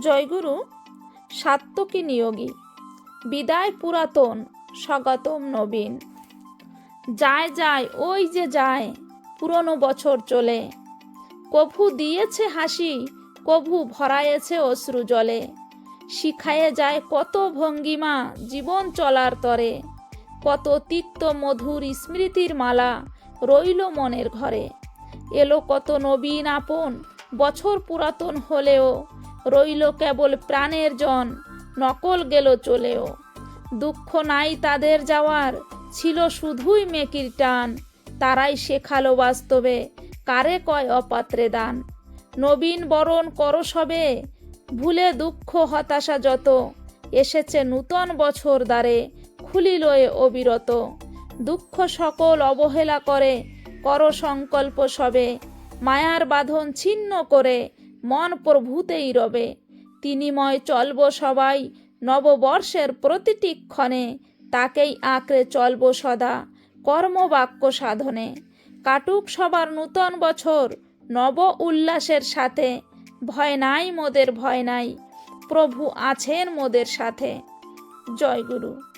জয়গুরু সাত্ত্বকী নিয়োগী। বিদায় পুরাতন, স্বাগতম নবীন। যায় যায় ওই যে যায় পুরনো বছর চলে, কভু দিয়েছে হাসি, কভু ভরায়েছে অশ্রু জলে। শিখায়ে যায় কত ভঙ্গিমা জীবন চলার তরে, কত তিক্ত মধুর স্মৃতির মালা রইল মনের ঘরে। এলো কত নবীন আপন, বছর পুরাতন হলেও রইল কেবল প্রাণের জন, নকল গেল চলেও। দুঃখ নাই তাদের যাওয়ার, ছিল শুধুই মেকির টান, তারাই শেখালো বাস্তবে কারে কয় অপাত্রে দান। নবীন বরণ করো সবে, ভুলে দুঃখ হতাশা যত, এসেছে নূতন বছর দ্বারে, খুলিল এ অবিরত। দুঃখ সকল অবহেলা করে, করো সংকল্প সবে, মায়ার বাঁধন ছিন্ন করে মন প্রভুতেই রবে। তিনিময় চলব সবাই নববর্ষের প্রতিটি ক্ষণে, তাকেই আঁকড়ে চলব সদা কর্মবাক্য সাধনে। কাটুক সবার নূতন বছর নব উল্লাসের সাথে, ভয় নাই মোদের ভয় নাই, প্রভু আছেন মোদের সাথে। জয় গুরু।